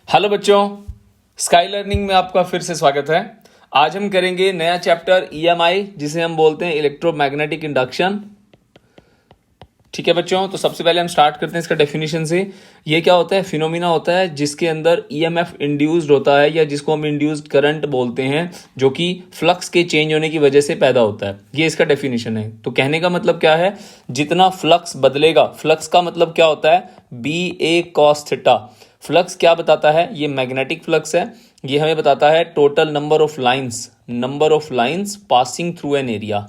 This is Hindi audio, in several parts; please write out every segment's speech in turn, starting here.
हेलो बच्चों, स्काई लर्निंग में आपका फिर से स्वागत है। आज हम करेंगे नया चैप्टर ईएमआई, जिसे हम बोलते हैं इलेक्ट्रोमैग्नेटिक इंडक्शन। ठीक है बच्चों, तो सबसे पहले हम स्टार्ट करते हैं इसका डेफिनेशन से। ये क्या होता है? फिनोमिना होता है जिसके अंदर ईएमएफ इंड्यूस्ड होता है, या जिसको हम इंड्यूस्ड करंट बोलते हैं, जो कि फ्लक्स के चेंज होने की वजह से पैदा होता है। ये इसका डेफिनेशन है। तो कहने का मतलब क्या है? जितना फ्लक्स बदलेगा, फ्लक्स का मतलब क्या होता है? बी ए कॉस थीटा। फ्लक्स क्या बताता है? ये मैग्नेटिक फ्लक्स है। ये हमें बताता है total number of lines passing through an area.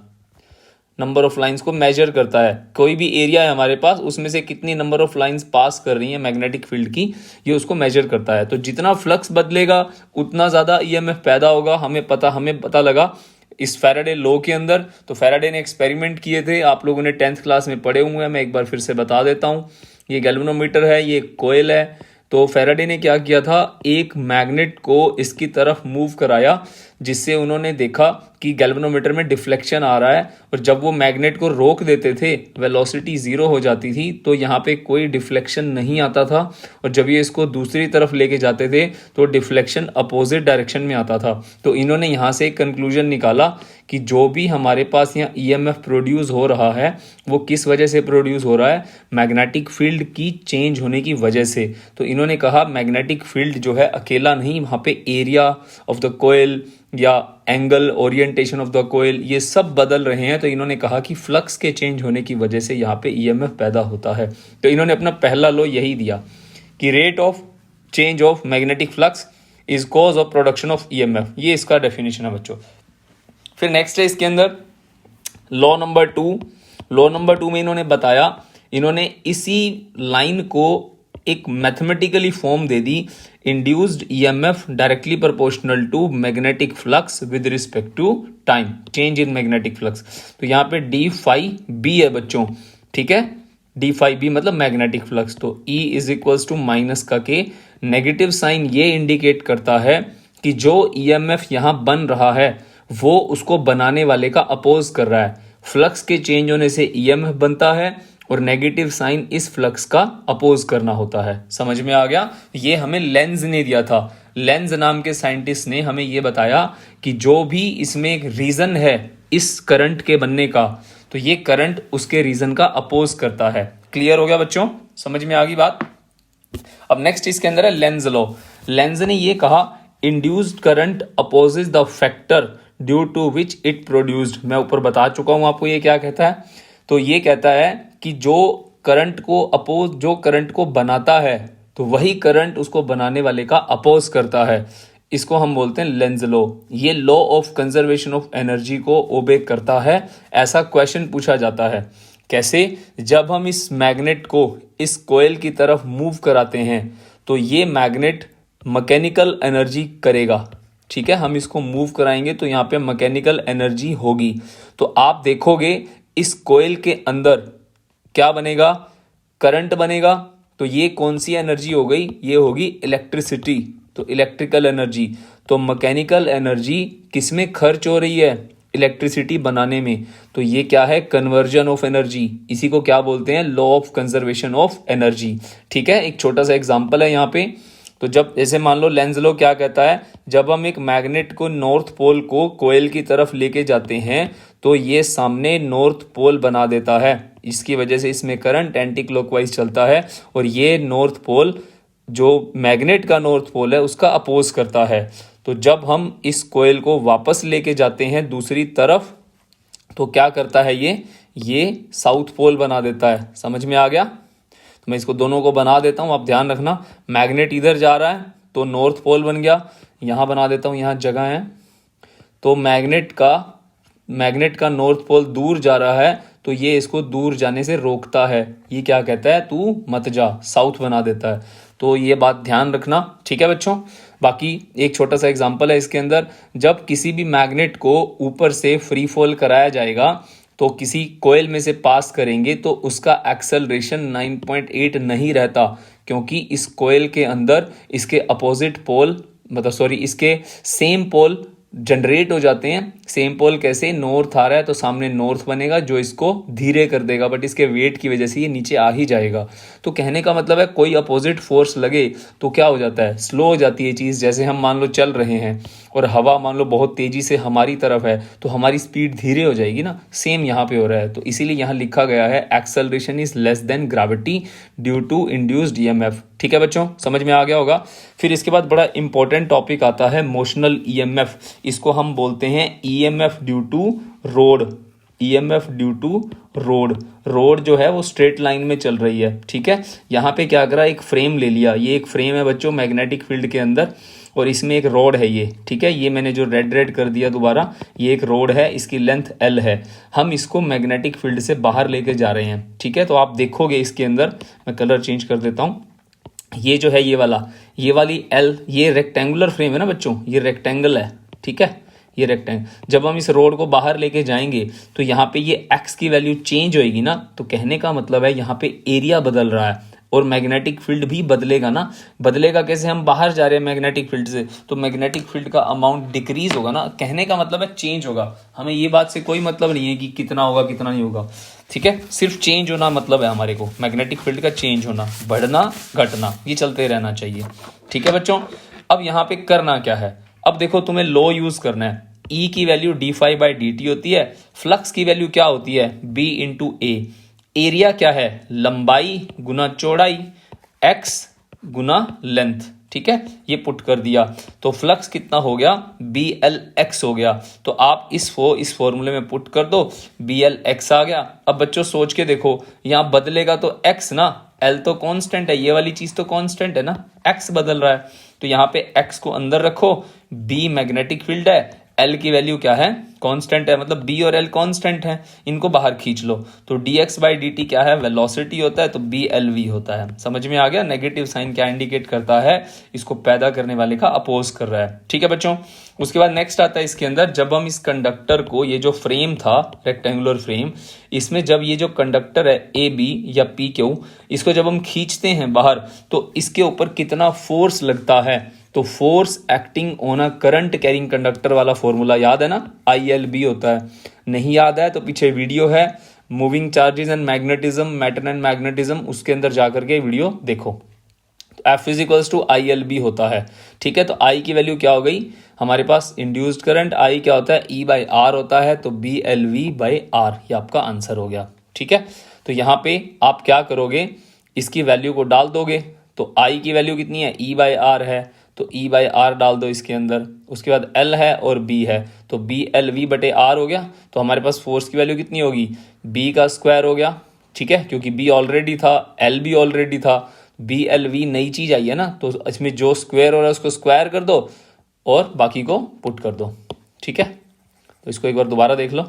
Number of lines को मेजर करता है। कोई भी एरिया है हमारे पास, उसमें से कितनी नंबर ऑफ लाइंस पास कर रही है मैग्नेटिक फील्ड की, ये उसको मेजर करता है। तो जितना फ्लक्स बदलेगा उतना ज़्यादा ईएमएफ पैदा होगा। हमें पता लगा इस फैराडे लॉ के अंदर। तो फैराडे ने एक्सपेरिमेंट किए थे, आप लोगों ने 10th क्लास में पढ़े हुए हैं। मैं एक बार फिर से बता देता हूँ। ये गैल्वेनोमीटर है, ये कोयल है। तो फैराडे ने क्या किया था? एक मैग्नेट को इसकी तरफ मूव कराया, जिससे उन्होंने देखा कि गैल्वेनोमीटर में डिफ्लेक्शन आ रहा है, और जब वो मैग्नेट को रोक देते थे, वेलोसिटी 0 हो जाती थी, तो यहाँ पे कोई डिफ्लेक्शन नहीं आता था। और जब ये इसको दूसरी तरफ लेके जाते थे तो डिफ्लेक्शन अपोजिट डायरेक्शन में आता था। तो इन्होंने यहाँ से एक कंक्लूजन निकाला कि जो भी हमारे पास यहाँ ईएमएफ प्रोड्यूस हो रहा है, वो किस वजह से प्रोड्यूस हो रहा है? मैग्नेटिक फील्ड की चेंज होने की वजह से। तो इन्होंने कहा मैग्नेटिक फील्ड जो है अकेला नहीं, वहाँ पे एरिया ऑफ द कोयल या एंगल, ओरिएंटेशन ऑफ द कोयल, ये सब बदल रहे हैं। तो इन्होंने कहा कि फ्लक्स के चेंज होने की वजह से यहाँ पे ईएमएफ पैदा होता है। तो इन्होंने अपना पहला लॉ यही दिया कि rate of change of magnetic flux is cause of production of EMF. ये इसका डेफिनेशन है बच्चों। फिर नेक्स्ट है इसके अंदर लॉ नंबर 2 में इन्होंने बताया, इन्होंने इसी लाइन को एक मैथमेटिकली फॉर्म दे दी, induced EMF directly proportional to magnetic flux with respect to time, change in magnetic flux. तो यहाँ पे डी फाई बी है बच्चों, ठीक है। डी फाई बी मतलब मैग्नेटिक फ्लक्स। तो E is equals to minus का के। नेगेटिव साइन ये इंडिकेट करता है कि जो ईएमएफ यहाँ बन रहा है वो उसको बनाने वाले का अपोज कर रहा है। फ्लक्स के चेंज होने से ईएमएफ बनता है, और नेगेटिव साइन इस फ्लक्स का अपोज करना होता है। समझ में आ गया? ये हमें लेंज ने दिया था। लेंज नाम के साइंटिस्ट ने हमें ये बताया कि जो भी इसमें एक रीजन है इस करंट के बनने का, तो ये करंट उसके रीजन का अपोज करता है। क्लियर हो गया बच्चों? समझ में आ गई बात? अब नेक्स्ट इसके अंदर है लेंज लॉ। लेंज ने ये कहा induced current opposes the factor due to which it produced. मैं ऊपर बता चुका हूं आपको ये क्या कहता है। तो ये कहता है कि जो करंट को बनाता है, तो वही करंट उसको बनाने वाले का अपोज करता है। इसको हम बोलते हैं लेंज लॉ। ये law of conservation of energy को ओबे करता है। ऐसा क्वेश्चन पूछा जाता है। कैसे? जब हम इस मैग्नेट को इस कोयल की तरफ मूव कराते हैं, तो ये मैग्नेट मैकेनिकल एनर्जी करेगा। ठीक है, हम इसको मूव कराएंगे तो यहाँ पे मैकेनिकल एनर्जी होगी। तो आप देखोगे इस कोयल के अंदर क्या बनेगा? करंट बनेगा। तो ये कौन सी एनर्जी हो गई? ये होगी इलेक्ट्रिसिटी। तो इलेक्ट्रिकल एनर्जी। तो मैकेनिकल एनर्जी किसमें खर्च हो रही है? इलेक्ट्रिसिटी बनाने में। तो ये क्या है? Conversion of energy. इसी को क्या बोलते हैं? Law of conservation of energy. ठीक है, एक छोटा सा एग्जांपल है यहाँ पे। तो जब जैसे मान लो लेंज लॉ क्या कहता है, जब हम एक मैग्नेट को नॉर्थ पोल को कोयल की तरफ लेके जाते हैं, तो ये सामने नॉर्थ पोल बना देता है। इसकी वजह से इसमें करंट एंटी क्लॉकवाइज चलता है, और ये नॉर्थ पोल, जो मैग्नेट का नॉर्थ पोल है, उसका अपोज करता है। तो जब हम इस कोयल को वापस लेके जाते हैं दूसरी तरफ, तो क्या करता है? ये साउथ पोल बना देता है। समझ में आ गया? तो मैं इसको दोनों को बना देता हूँ, आप ध्यान रखना। मैग्नेट इधर जा रहा है तो नॉर्थ पोल बन गया। यहाँ बना देता हूँ, यहाँ जगह है। तो मैग्नेट का नॉर्थ पोल दूर जा रहा है, तो ये इसको दूर जाने से रोकता है। ये क्या कहता है? तू मत जा, साउथ बना देता है। तो ये बात ध्यान रखना, ठीक है बच्चों। बाकी एक छोटा सा एग्जांपल है इसके अंदर। जब किसी भी मैग्नेट को ऊपर से फ्री फॉल कराया जाएगा, तो किसी कोयल में से पास करेंगे, तो उसका एक्सेलरेशन 9.8 नहीं रहता, क्योंकि इस कोयल के अंदर इसके अपोजिट पोल, मतलब सॉरी, इसके सेम पोल जनरेट हो जाते हैं। सेम पोल कैसे, नॉर्थ आ रहा है तो सामने नॉर्थ बनेगा जो इसको धीरे कर देगा, बट इसके वेट की वजह से ये नीचे आ ही जाएगा। तो कहने का मतलब है कोई अपोजिट फोर्स लगे तो क्या हो जाता है, स्लो हो जाती है चीज़। जैसे हम मान लो चल रहे हैं और हवा मान लो बहुत तेज़ी से हमारी तरफ है तो हमारी स्पीड धीरे हो जाएगी ना, सेम यहाँ पे हो रहा है। तो इसीलिए यहाँ लिखा गया है acceleration is less than gravity due to induced EMF. ठीक है बच्चों, समझ में आ गया होगा। फिर इसके बाद बड़ा इंपॉर्टेंट टॉपिक आता है मोशनल ईएमएफ। इसको हम बोलते हैं EMF due to rod. EMF due to rod. Rod जो है वो स्ट्रेट लाइन में चल रही है। ठीक है, यहाँ पे क्या करा, एक फ्रेम ले लिया। ये एक फ्रेम है बच्चों मैग्नेटिक फील्ड के अंदर, और इसमें एक रोड है ये। ठीक है, ये मैंने जो रेड कर दिया दोबारा, ये एक रोड है, इसकी लेंथ L है। हम इसको मैग्नेटिक फील्ड से बाहर लेके जा रहे हैं। ठीक है, तो आप देखोगे इसके अंदर, मैं कलर चेंज कर देता हूँ। ये जो है ये वाली L, ये रेक्टेंगुलर फ्रेम है ना बच्चों, ये रेक्टेंगल है। ठीक है, ये रेक्टेंगल, जब हम इस रोड को बाहर लेके जाएंगे तो यहाँ पे ये x की वैल्यू चेंज होएगी ना, तो कहने का मतलब है यहाँ पे एरिया बदल रहा है और मैग्नेटिक फील्ड भी बदलेगा ना। बदलेगा कैसे, हम बाहर जा रहे हैं मैग्नेटिक फील्ड से तो मैग्नेटिक फील्ड का अमाउंट डिक्रीज होगा ना। कहने का मतलब है चेंज होगा। हमें ये बात से कोई मतलब नहीं है कि कितना होगा कितना नहीं होगा। ठीक है, सिर्फ चेंज होना मतलब है हमारे को, मैग्नेटिक फील्ड का चेंज होना, बढ़ना घटना, ये चलते रहना चाहिए। ठीक है बच्चों, अब यहाँ पे करना क्या है, अब देखो तुम्हें लॉ यूज करना है। E की वैल्यू d∅/dt होती है, फ्लक्स की वैल्यू क्या होती है, B × A। एरिया क्या है, लंबाई गुना चौड़ाई, x गुना लेंथ। ठीक है, ये पुट कर दिया तो फ्लक्स कितना हो गया, BLX हो गया। तो आप इस फॉर्मूले में पुट कर दो, BLX आ गया। अब बच्चों सोच के देखो, यहाँ बदलेगा तो x ना, L तो कांस्टेंट है, ये वाली चीज तो कांस्टेंट है ना, x बदल रहा है। तो यहाँ पे x को अंदर रखो, B मैग्नेटिक फील्ड है, L की वैल्यू क्या है, कांस्टेंट है, मतलब B और L कांस्टेंट है, इनको बाहर खींच लो। तो dx/dt क्या है, वेलोसिटी होता है, तो BLV होता है। समझ में आ गया, नेगेटिव साइन क्या इंडिकेट करता है, इसको पैदा करने वाले का अपोज कर रहा है। ठीक है बच्चों, उसके बाद नेक्स्ट आता है इसके अंदर, जब हम इस कंडक्टर को, ये जो फ्रेम था रेक्टेंगुलर फ्रेम, इसमें जब ये जो कंडक्टर है AB या PQ, इसको जब हम खींचते हैं बाहर तो इसके ऊपर कितना फोर्स लगता है। तो force acting on a current carrying conductor वाला फॉर्मूला याद है ना, ILB होता है। नहीं याद है तो पीछे वीडियो है, moving charges and magnetism, matter and magnetism, उसके अंदर जाकर के वीडियो देखो। F = ILB होता है। ठीक है, तो I की वैल्यू क्या हो गई हमारे पास, इंड्यूस्ड करंट I क्या होता है, E/R होता है, तो BLV/R, ये आपका आंसर हो गया। ठीक है, तो यहाँ पे आप क्या करोगे, इसकी वैल्यू को डाल दोगे। तो I की वैल्यू कितनी है, E/R है, तो E/R डाल दो इसके अंदर। उसके बाद L है और B है, तो BLV/R हो गया। तो हमारे पास फोर्स की वैल्यू कितनी होगी, B का स्क्वायर हो गया। ठीक है, क्योंकि B ऑलरेडी था, L भी ऑलरेडी था, BLV नई चीज आई है ना, तो इसमें जो स्क्वायर हो रहा है उसको स्क्वायर कर दो और बाकी को पुट कर दो। ठीक है, तो इसको एक बार दोबारा देख लो।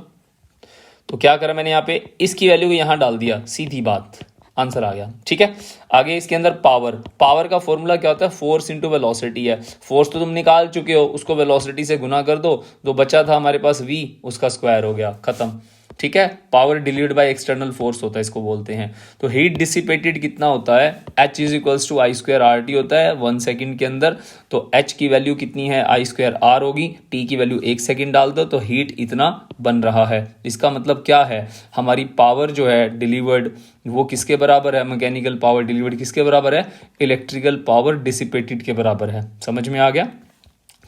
तो क्या करा मैंने, यहाँ पे इसकी वैल्यू को यहाँ डाल दिया, सीधी बात, आंसर आ गया। ठीक है, आगे इसके अंदर पावर का फॉर्मूला क्या होता है, फोर्स इंटू वेलोसिटी है। फोर्स तो तुम निकाल चुके हो, उसको वेलोसिटी से गुना कर दो, जो बचा था हमारे पास V, उसका स्क्वायर हो गया, खत्म। ठीक है, power delivered by external force होता है, इसको बोलते हैं। तो हीट डिसिपेटेड कितना होता है, H = I²RT होता है 1 सेकंड के अंदर। तो H की वैल्यू कितनी है, I²R होगी, T की वैल्यू 1 सेकंड डाल दो, तो हीट इतना बन रहा है। इसका मतलब क्या है, हमारी पावर जो है डिलीवर्ड वो किसके बराबर है, मैकेनिकल पावर डिलीवर्ड किसके बराबर है, इलेक्ट्रिकल पावर डिसिपेटेड के बराबर है। समझ में आ गया।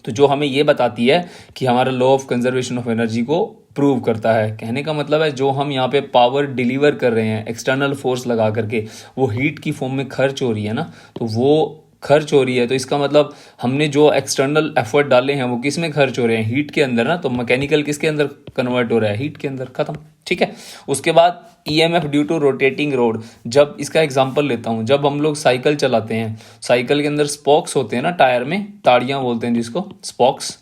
तो जो हमें ये बताती है कि हमारा law of conservation of energy को प्रूव करता है। कहने का मतलब है जो हम यहाँ पे पावर डिलीवर कर रहे हैं एक्सटर्नल फोर्स लगा करके, वो हीट की फॉर्म में खर्च हो रही है ना, तो वो खर्च हो रही है। तो इसका मतलब हमने जो एक्सटर्नल एफर्ट डाले हैं वो किस में खर्च हो रहे हैं, हीट के अंदर ना। तो मैकेनिकल किसके अंदर कन्वर्ट हो रहा है, हीट के अंदर, खत्म। ठीक है, उसके बाद EMF due to rotating rod. जब इसका एग्जांपल लेता हूं, जब हम लोग साइकिल चलाते हैं, साइकिल के अंदर स्पोक्स होते हैं ना, टायर में ताड़ियां बोलते हैं जिसको, स्पोक्स।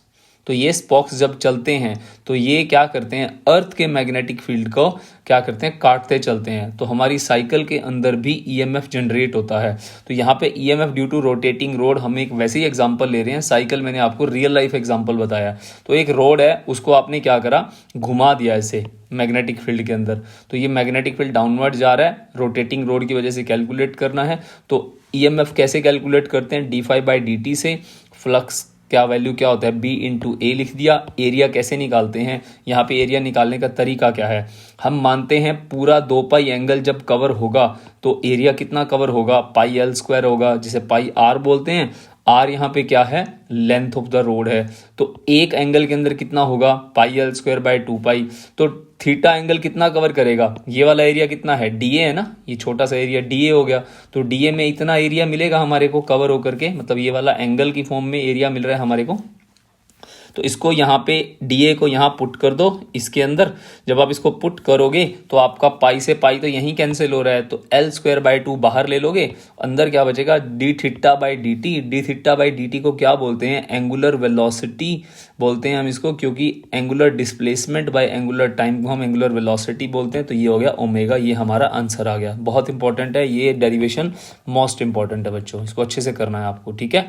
तो ये स्पोक्स जब चलते हैं तो ये क्या करते हैं, अर्थ के मैग्नेटिक फील्ड को क्या करते हैं, काटते चलते हैं। तो हमारी साइकिल के अंदर भी EMF जनरेट होता है। तो यहाँ पे EMF due to rotating rod, हम एक वैसे ही एग्जांपल ले रहे हैं। साइकिल मैंने आपको रियल लाइफ एग्जांपल बताया। तो एक रोड है, उसको आपने क्या करा, घुमा दिया ऐसे मैग्नेटिक फील्ड के अंदर। तो ये मैग्नेटिक फील्ड डाउनवर्ड जा रहा है, रोटेटिंग रोड की वजह से कैलकुलेट करना है। तो EMF कैसे कैलकुलेट करते हैं, d∅/dt से। फ्लक्स क्या वैल्यू क्या होता है, बी इंटू ए लिख दिया। एरिया कैसे निकालते हैं, यहाँ पे एरिया निकालने का तरीका क्या है, हम मानते हैं पूरा 2 पाई एंगल जब कवर होगा तो एरिया कितना कवर होगा, पाई एल स्क्वायर होगा, जिसे पाई आर बोलते हैं। आर यहाँ पे क्या है, लेंथ ऑफ द रोड है। तो एक एंगल के अंदर कितना होगा, पाई एल स्क्वायर बाय 2 पाई। तो थीटा एंगल कितना कवर करेगा, ये वाला एरिया कितना है, डीए है ना, ये छोटा सा एरिया डीए हो गया। तो डीए में इतना एरिया मिलेगा हमारे को कवर होकर के, मतलब ये वाला एंगल की फॉर्म में एरिया मिल रहा है हमारे को। तो इसको यहाँ पे डीए को यहाँ पुट कर दो इसके अंदर। जब आप इसको पुट करोगे तो आपका पाई से पाई तो यहीं कैंसिल हो रहा है, तो एल स्क्वायर बाय 2 बाहर ले लोगे, अंदर क्या बचेगा, D theta by D T. D theta by D T को क्या बोलते हैं, एंगुलर वेलोसिटी बोलते हैं हम इसको, क्योंकि angular displacement bye angular time को हम एंगुलर वेलोसिटी बोलते हैं। तो ये हो गया ओमेगा, ये हमारा आंसर आ गया। बहुत इंपॉर्टेंट है ये डेरिवेशन, मोस्ट इंपॉर्टेंट है बच्चों, इसको अच्छे से करना है आपको, ठीक है।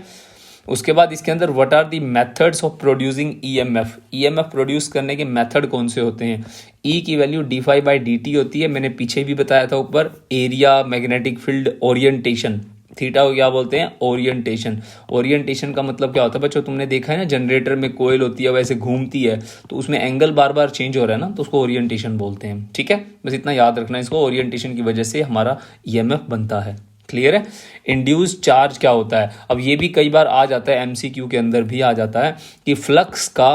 उसके बाद इसके अंदर what are the methods of producing EMF. EMF produce करने के मेथड कौन से होते हैं, ई की value D phi by D T होती है, मैंने पीछे भी बताया था ऊपर। Area, magnetic field, orientation, theta को क्या बोलते हैं, ओरिएंटेशन। ओरिएंटेशन का मतलब क्या होता है बच्चों, तुमने देखा है ना जनरेटर में कोयल होती है वैसे घूमती है, तो उसमें एंगल बार बार चेंज हो रहा है ना, तो उसको ओरिएंटेशन बोलते हैं, ठीक है। बस इतना याद रखना है इसको, ओरिएंटेशन की वजह से हमारा ईएमएफ बनता है, क्लियर है। इंड्यूस चार्ज क्या होता है, अब ये भी कई बार आ जाता है, एमसीक्यू के अंदर भी आ जाता है कि फ्लक्स का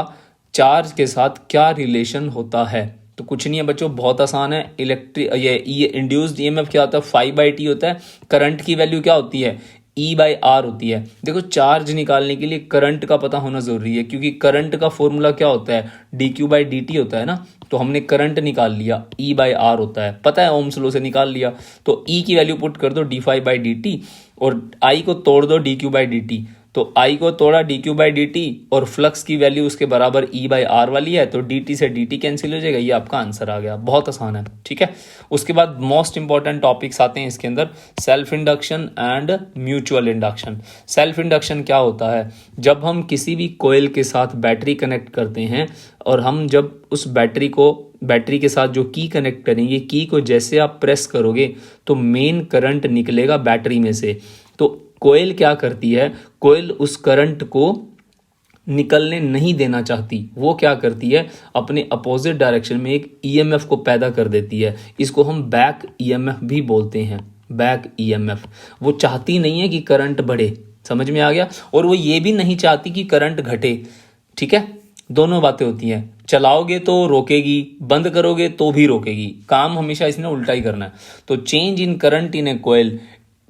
चार्ज के साथ क्या रिलेशन होता है। तो कुछ नहीं है बच्चों, बहुत आसान है। ये इंड्यूस्ड ईएमएफ क्या होता है, फाई बाई टी होता है। करंट की वैल्यू क्या होती है, ई बाई आर होती है। देखो चार्ज निकालने के लिए करंट का पता होना जरूरी है, क्योंकि करंट का फॉर्मूला क्या होता है, D Q by D T होता है ना। तो हमने करंट निकाल लिया, ई बाई आर होता है, पता है, ओम्स लॉ से निकाल लिया। तो ई की वैल्यू पुट कर दो D phi by D T, और आई को तोड़ दो D Q by D T. तो आई को तोड़ा D Q by D T, और फ्लक्स की वैल्यू उसके बराबर ई बाई आर वाली है, तो डी टी से डी टी कैंसिल हो जाएगा, ये आपका आंसर आ गया। बहुत आसान है, ठीक है। उसके बाद मोस्ट इंपॉर्टेंट टॉपिक्स आते हैं इसके अंदर, self induction and mutual induction. Self induction क्या होता है, जब हम किसी भी कोयल के साथ बैटरी कनेक्ट करते हैं, और हम जब उस बैटरी के साथ जो की कनेक्ट करेंगे, की को जैसे आप प्रेस करोगे तो मेन करंट निकलेगा बैटरी में से। तो कोयल क्या करती है, कोयल उस करंट को निकलने नहीं देना चाहती। वो क्या करती है, अपने अपोजिट डायरेक्शन में एक ईएमएफ को पैदा कर देती है। इसको हम बैक ईएमएफ भी बोलते हैं, बैक ईएमएफ। वो चाहती नहीं है कि करंट बढ़े, समझ में आ गया, और वो ये भी नहीं चाहती कि करंट घटे, ठीक है। दोनों बातें होती हैं, चलाओगे तो रोकेगी, बंद करोगे तो भी रोकेगी, काम हमेशा इसने उल्टा ही करना है। तो change in current in a coil,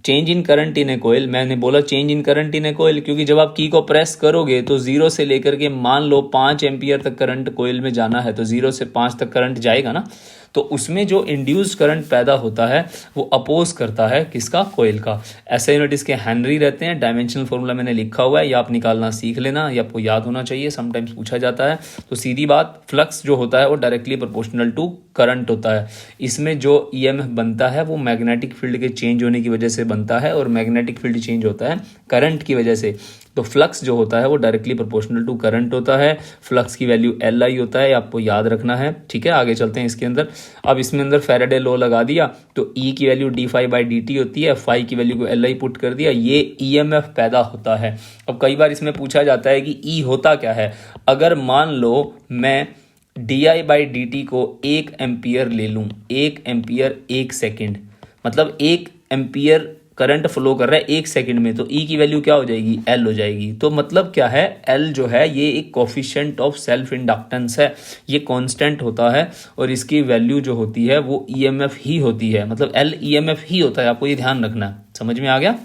change in current in a coil, मैंने बोला change in current in a कोयल क्योंकि जब आप की को प्रेस करोगे तो 0 से लेकर के मान लो 5 एम्पियर तक करंट कोयल में जाना है, तो 0 से 5 तक करंट जाएगा ना। तो उसमें जो इंड्यूस्ड करंट पैदा होता है वो अपोज करता है किसका, कोयल का। ऐसे यूनिट इसके हेनरी रहते हैं। डायमेंशनल फॉर्मूला मैंने लिखा हुआ है, ये आप निकालना सीख लेना, ये आपको याद होना चाहिए, समटाइम्स पूछा जाता है। तो सीधी बात, फ्लक्स जो होता है वो डायरेक्टली प्रोपोर्शनल टू करंट होता है। इसमें जो ईएमएफ बनता है वो मैग्नेटिक फील्ड के चेंज होने की वजह से बनता है, और मैग्नेटिक फील्ड चेंज होता है करंट की वजह से। तो फ्लक्स जो होता है वो डायरेक्टली प्रोपोर्शनल टू करंट होता है। फ्लक्स की वैल्यू एल आई होता है, आपको याद रखना है, ठीक है। आगे चलते हैं इसके अंदर। अब इसमें अंदर फैराडे लॉ लगा दिया, तो ई की value D phi by D T होती है, फाई की वैल्यू को एल आई पुट कर दिया, ये ईएमएफ पैदा होता है। अब कई बार इसमें पूछा जाता है कि ई होता क्या है। अगर मान लो मैं D I by D T को 1 एम्पियर ले लूँ, 1 एम्पियर 1 सेकेंड, मतलब 1 एम्पियर करंट फ्लो कर रहा है 1 सेकंड में, तो ई की वैल्यू क्या हो जाएगी, एल हो जाएगी। तो मतलब क्या है, एल जो है ये एक कोफिशिएंट ऑफ सेल्फ इंडक्टेंस है, ये कांस्टेंट होता है, और इसकी वैल्यू जो होती है वो ईएमएफ ही होती है, मतलब एल ईएमएफ ही होता है, आपको ये ध्यान रखना है। समझ में आ गया।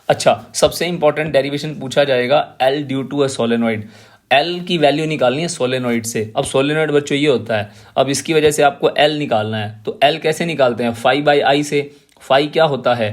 अच्छा, सबसे इंपॉर्टेंट डेरिवेशन पूछा जाएगा, L due to a solenoid. L की वैल्यू निकालनी है सोलेनॉइड से। अब सोलेनॉइड बच्चों ये होता है, अब इसकी वजह से आपको एल निकालना है, तो एल कैसे निकालते हैं, फाई बाई आई से। फाई क्या होता है,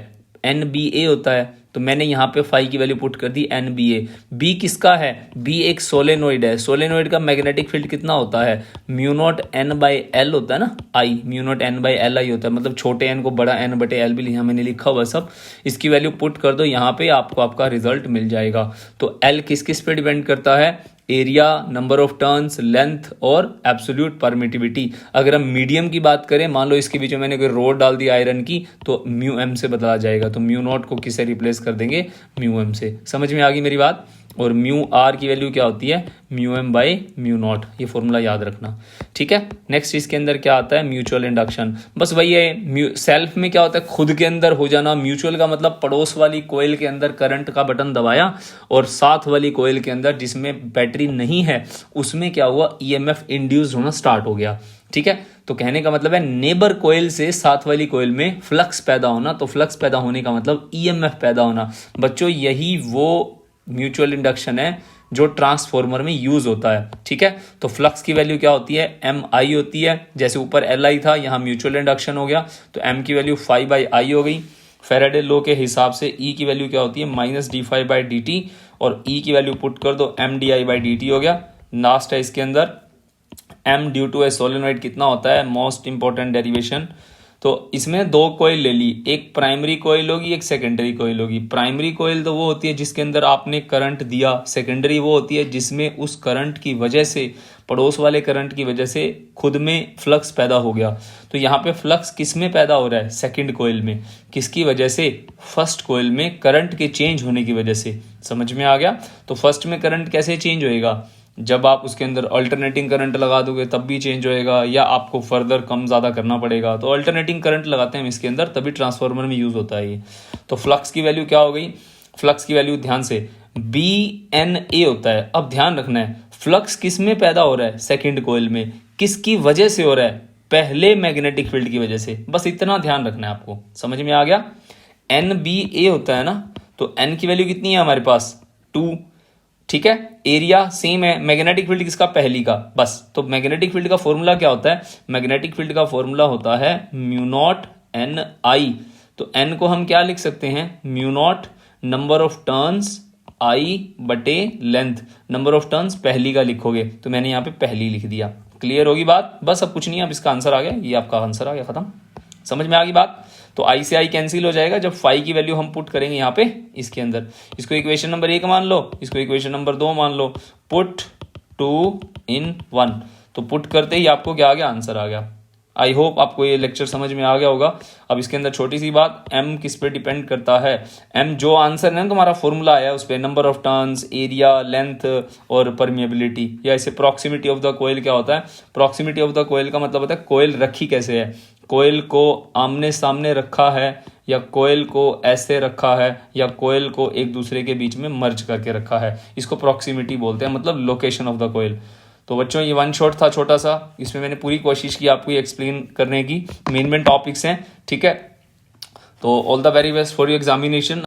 एन बी ए होता है, तो मैंने यहाँ पे फाई की वैल्यू पुट कर दी एन बी ए। बी किसका है, बी एक सोलेनॉइड है। सोलेनॉइड का मैग्नेटिक फील्ड कितना होता है, mu naught N by L होता है ना, I mu naught N by L I होता है, मतलब छोटे एन को बड़ा एन बटे एल भी यहाँ मैंने लिखा हुआ सब। इसकी वैल्यू पुट कर दो यहाँ पे, आपको आपका रिजल्ट मिल जाएगा। तो एल किस किस पे डिपेंड करता है, area, number of turns, length और एब्सोल्यूट परमिटिविटी। अगर हम मीडियम की बात करें, मान लो इसके बीच में मैंने कोई रोड डाल दी आयरन की, तो म्यू एम से बदला जाएगा, तो म्यू नॉट को किससे रिप्लेस कर देंगे, म्यू एम से। समझ में आ गई मेरी बात। और म्यू आर की वैल्यू क्या होती है, mu M by mu naught. ये फॉर्मूला याद रखना, ठीक है। नेक्स्ट इसके अंदर क्या आता है, म्यूचुअल इंडक्शन। बस वही है, सेल्फ में क्या होता है, खुद के अंदर हो जाना। म्यूचुअल का मतलब पड़ोस वाली कोयल के अंदर करंट का बटन दबाया और साथ वाली कोयल के अंदर जिसमें बैटरी नहीं है उसमें क्या हुआ, ईएमएफ इंड्यूस होना स्टार्ट हो गया, ठीक है। तो कहने का मतलब है नेबर कोयल से साथ वाली कोयल में फ्लक्स पैदा होना, तो फ्लक्स पैदा होने का मतलब ईएमएफ पैदा होना। बच्चों यही वो म्यूचुअल इंडक्शन है जो ट्रांसफॉर्मर में यूज होता है, ठीक है। तो फ्लक्स की वैल्यू क्या होती है, एम आई होती है। जैसे ऊपर एल आई था, यहाँ म्यूचुअल इंडक्शन हो गया तो एम की वैल्यू 5/I हो गई। फेराडे लॉ के हिसाब से ई की वैल्यू क्या होती है, -d5/dt, और ई की वैल्यू पुट कर दो, mdi/dt हो गया। लास्ट है इसके अंदर M due to a solenoid कितना होता है, मोस्ट इंपॉर्टेंट डेरिवेशन। तो इसमें दो कोयल ले ली, एक प्राइमरी कोयल होगी, एक सेकेंडरी कोयल होगी। प्राइमरी कोयल तो वो होती है जिसके अंदर आपने करंट दिया, सेकेंडरी वो होती है जिसमें उस करंट की वजह से, पड़ोस वाले करंट की वजह से खुद में फ्लक्स पैदा हो गया। तो यहाँ पे फ्लक्स किस में पैदा हो रहा है, सेकंड कोयल में। किसकी वजह से, फर्स्ट कोयल में करंट के चेंज होने की वजह से। समझ में आ गया। तो फर्स्ट में करंट कैसे चेंज होएगा, जब आप उसके अंदर अल्टरनेटिंग करंट लगा दोगे तब भी चेंज होएगा, या आपको फर्दर कम ज़्यादा करना पड़ेगा। तो अल्टरनेटिंग करंट लगाते हैं हम इसके अंदर, तभी ट्रांसफार्मर में यूज़ होता है ये। तो फ्लक्स की वैल्यू क्या हो गई, फ्लक्स की वैल्यू ध्यान से BNA होता है। अब ध्यान रखना है फ्लक्स किस में पैदा हो रहा है, सेकेंड कोयल में। किसकी वजह से हो रहा है, पहले मैग्नेटिक फील्ड की वजह से। बस इतना ध्यान रखना है आपको, समझ में आ गया। NBA होता है ना, तो N की वैल्यू कितनी है हमारे पास, 2, ठीक है। एरिया सेम है, मैग्नेटिक फील्ड किसका, पहली का। बस तो मैग्नेटिक फील्ड का फॉर्मूला क्या होता है, मैग्नेटिक फील्ड का फॉर्मूला होता है म्यू नॉट NI। तो N को हम क्या लिख सकते हैं, mu naught number of turns I/लेंथ। नंबर ऑफ टर्न्स पहली का लिखोगे, तो मैंने यहाँ पे पहली लिख दिया। क्लियर होगी बात, बस अब कुछ नहीं है, अब इसका आंसर आ गया, ये आपका आंसर आ गया, खत्म। समझ में आ गई बात। तो I से I कैंसिल हो जाएगा जब फाई की वैल्यू हम पुट करेंगे यहाँ पे इसके अंदर। इसको इक्वेशन नंबर 1 मान लो, इसको इक्वेशन नंबर 2 मान लो। पुट 2 in 1, तो पुट करते ही आपको क्या आ गया, आंसर आ गया। आई होप आपको ये लेक्चर समझ में आ गया होगा। अब इसके अंदर छोटी सी बात, M किस पे डिपेंड करता है, M जो आंसर है ना तुम्हारा फॉर्मूला आया उस पर, number of turns, area, length और परमिएबिलिटी, या इसे प्रॉक्सिमिटी ऑफ द कोयल क्या होता है। प्रॉक्सिमिटी ऑफ द कोयल का मतलब होता है कोयल रखी कैसे है, कोयल को आमने सामने रखा है, या कोयल को ऐसे रखा है, या कोयल को एक दूसरे के बीच में मर्ज करके रखा है। इसको प्रॉक्सिमिटी बोलते हैं, मतलब लोकेशन ऑफ द कोयल। तो बच्चों ये वन शॉट था छोटा सा, इसमें मैंने पूरी कोशिश की आपको ये एक्सप्लेन करने की, मेन टॉपिक्स हैं, ठीक है। तो all the very best for your examination.